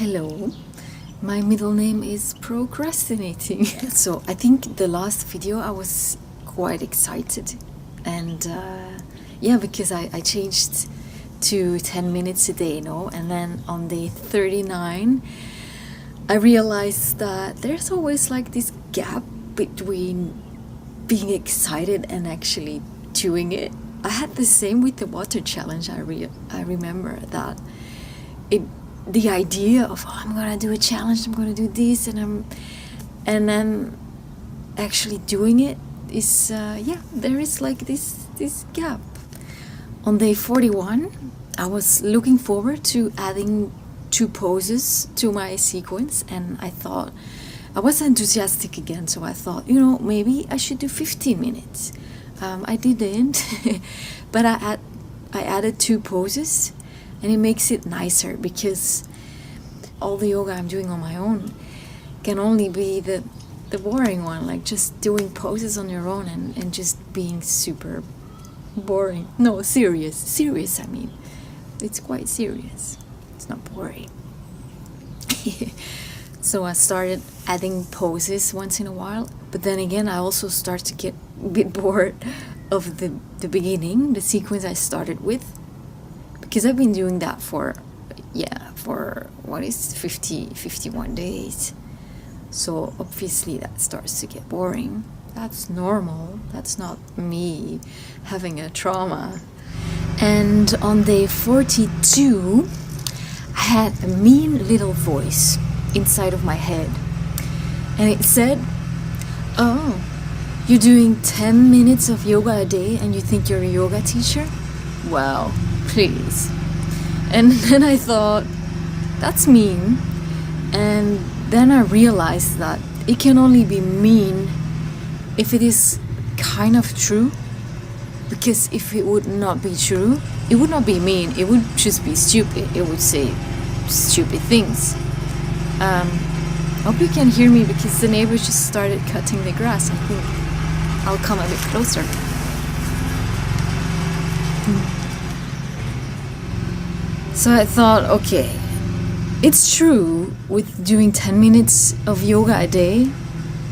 Hello, my middle name is Procrastinating. So I think the last video I was quite excited, and yeah, because I changed to 10 minutes a day, and then on day 39 I realized that there's always like this gap between being excited and actually doing it. I had the same with the water challenge. I remember that the idea of I'm gonna do a challenge, I'm gonna do this, and then actually doing it is there is like this gap. On day 41 I was looking forward to adding 2 poses to my sequence, and I thought I was enthusiastic again, so I thought, maybe I should do 15 minutes. I didn't but I added 2 poses, and it makes it nicer, because all the yoga I'm doing on my own can only be the boring one, like just doing poses on your own and just being super boring. No, serious, I mean. It's quite serious. It's not boring. So I started adding poses once in a while, but then again I also start to get a bit bored of the beginning, the sequence I started with, because I've been doing that for 51 days. So obviously that starts to get boring. That's normal. That's not me having a trauma. And on day 42 I had a mean little voice inside of my head, and it said, "Oh, you're doing 10 minutes of yoga a day and you think you're a yoga teacher? Well, please." And then I thought, that's mean. And then I realized that it can only be mean if it is kind of true, because if it would not be true, it would not be mean, it would just be stupid. It would say stupid things. Hope you can hear me, because the neighbors just started cutting the grass. I think I'll come a bit closer. So I thought, okay, it's true with doing 10 minutes of yoga a day.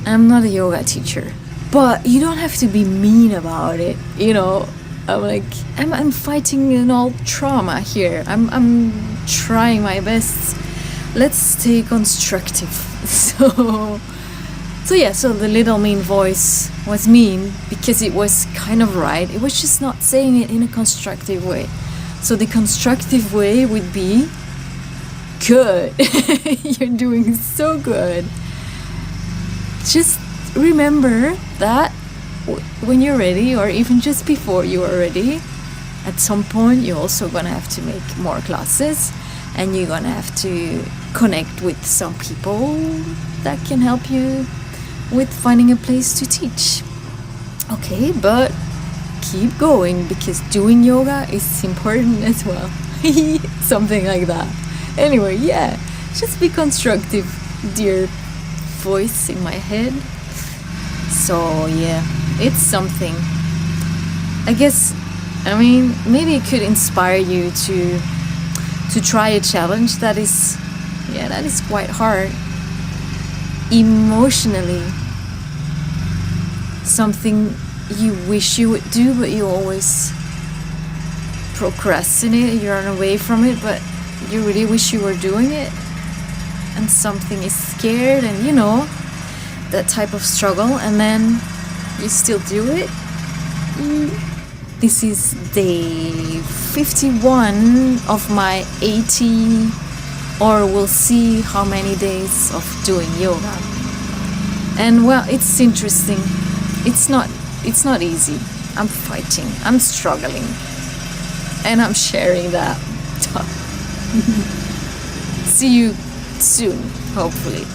I'm not a yoga teacher, but you don't have to be mean about it. I'm fighting an old trauma here. I'm trying my best. Let's stay constructive. So the little mean voice was mean because it was kind of right. It was just not saying it in a constructive way. So the constructive way would be, good. You're doing so good. Just remember that when you're ready, or even just before you are ready, at some point you're also gonna have to make more classes, and you're gonna have to connect with some people that can help you with finding a place to teach. Okay, but keep going, because doing yoga is important as well. Something like that. Anyway, just be constructive, dear voice in my head. So it's something. I guess, maybe it could inspire you to try a challenge that is quite hard emotionally. Something you wish you would do, but you always procrastinate, you run away from it, but you really wish you were doing it, and something is scared, and that type of struggle, and then you still do it. This is day 51 of my 80, or we'll see how many days of doing yoga. And well, it's interesting. It's not easy. I'm fighting, I'm struggling, and I'm sharing that. See you soon, hopefully.